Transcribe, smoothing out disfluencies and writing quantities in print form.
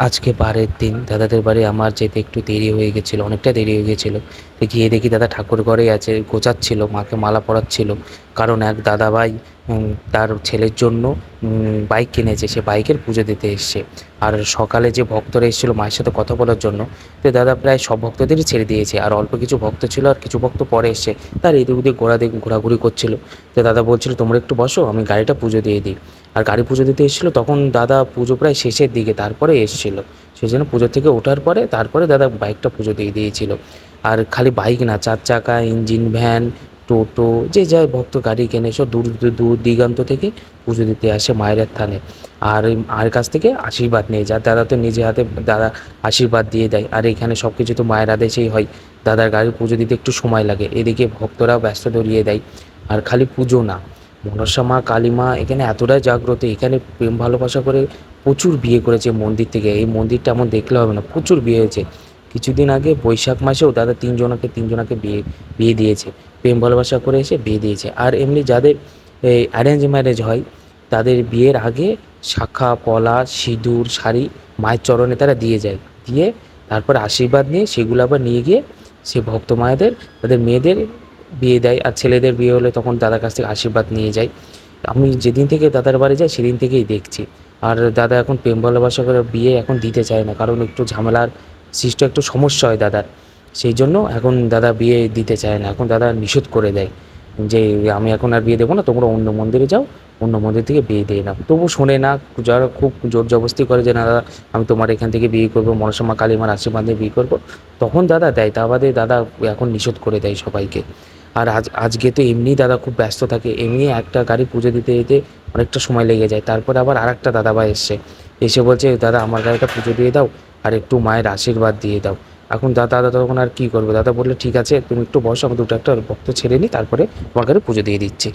আজকে বারের দিন দাদাদের বাড়ি আমার যেতে একটু দেরি হয়ে গেছিলো, অনেকটা দেরি হয়ে গেছিলো। তো গিয়ে দেখি দাদা ঠাকুর ঘরেই আছে, গোছাচ্ছিল, মাকে মালা পরাচ্ছিল। কারণ এক দাদাভাই তার ছেলের জন্য বাইক কিনেছে, সে বাইকের পুজো দিতে এসছে। আর সকালে যে ভক্তরা এসেছিলো মায়ের সাথে কথা বলার জন্য, তো দাদা প্রায় সব ভক্তদেরই ছেড়ে দিয়েছে, আর অল্প কিছু ভক্ত ছিল আর কিছু ভক্ত পরে এসছে। তার এদিক ওদিক ঘোরাঘুরি করছিল। তো দাদা বলছিল তোমরা একটু বসো, আমি গাড়িটা পুজো দিয়ে দিই। আর গাড়ি পুজো দিতে এসেছিলো তখন দাদা পুজো প্রায় শেষের দিকে তারপরে এসেছিল। সেই জন্য পুজো থেকে ওঠার পরে তারপরে দাদা বাইকটা পুজো দিয়ে দিয়েছিল। আর খালি বাইক না, চার চাকা, ইঞ্জিন ভ্যান, টোটো, যে যায় ভক্ত গাড়ি কেনে সব দূর দূর দিগান্ত থেকে পুজো দিতে আসে মায়ের থানে। আর ওই মায়ের কাছ থেকে আশীর্বাদ নিয়ে যায়। দাদা তো নিজে হাতে দাদা আশীর্বাদ দিয়ে দেয়। আর এখানে সব কিছু তো মায়ের আদেশেই হয়। দাদার গাড়ির পুজো দিতে একটু সময় লাগে, এদিকে ভক্তরাও ব্যস্ত ধরিয়ে দেয়। আর খালি পুজো না, মনসা মা, কালী মা এখানে এতটাই জাগ্রত, এখানে প্রেম ভালোবাসা করে প্রচুর বিয়ে করেছে মন্দির থেকে। এই মন্দিরটা এমন দেখলে হবে না, প্রচুর বিয়ে হয়েছে। কিছুদিন আগে বৈশাখ মাসেও দাদা তিনজনকে বিয়ে বিয়ে দিয়েছে, প্রেম ভালোবাসা করে এসে বিয়ে দিয়েছে। আর এমনি যাদের এই অ্যারেঞ্জ ম্যারেজ হয় তাদের বিয়ের আগে শাঁখা পলা সিঁদুর শাড়ি মায়ের চরণে তারা দিয়ে যায়, দিয়ে তারপর আশীর্বাদ নিয়ে সেগুলো আবার নিয়ে গিয়ে সে ভক্ত মায়েদের তাদের মেয়েদের বিয়ে দেয়। আর ছেলেদের বিয়ে হলে তখন দাদার কাছ থেকে আশীর্বাদ নিয়ে যায়। আমি যেদিন থেকে দাদার বাড়ি যাই সেদিন থেকেই দেখছি। আর দাদা এখন প্রেম ভালোবাসা করে বিয়ে এখন দিতে চায় না, কারণ একটু ঝামেলার সৃষ্ট, একটু সমস্যা হয় দাদার। সেই জন্য এখন দাদা বিয়ে দিতে চায় না, এখন দাদা নিষেধ করে দেয় যে আমি এখন আর বিয়ে দেবো না, তোমরা অন্য মন্দিরে যাও, অন্য মন্দির থেকে বিয়ে দিয়ে নাও। তবু শোনে না, যারা খুব জোর জবরদস্তি করে যে না দাদা আমি তোমার এখান থেকে বিয়ে করবো, মনসা মা কালী মার আশীর্বাদ দিয়ে বিয়ে করবো, তখন দাদা দেয়। তা বাদে দাদা এখন নিষেধ করে দেয় সবাইকে। আর আজকে তো এমনিই দাদা খুব ব্যস্ত থাকে, এমনি একটা গাড়ি পুজো দিতে দিতে অনেকটা সময় লেগে যায়। তারপরে আবার আরেকটা দাদাভাই এসে বলছে দাদা আমার গাড়িটা পুজো দিয়ে দাও আর একটু মায়ের আশীর্বাদ দিয়ে দাও। এখন দাদা তখন আর কী করবে, দাদা বললে ঠিক আছে তুমি একটু বসো, আমি দুটো একটা ভক্ত ছেড়ে নিই, তারপরে তোমার গাড়ি পুজো দিয়ে দিচ্ছি।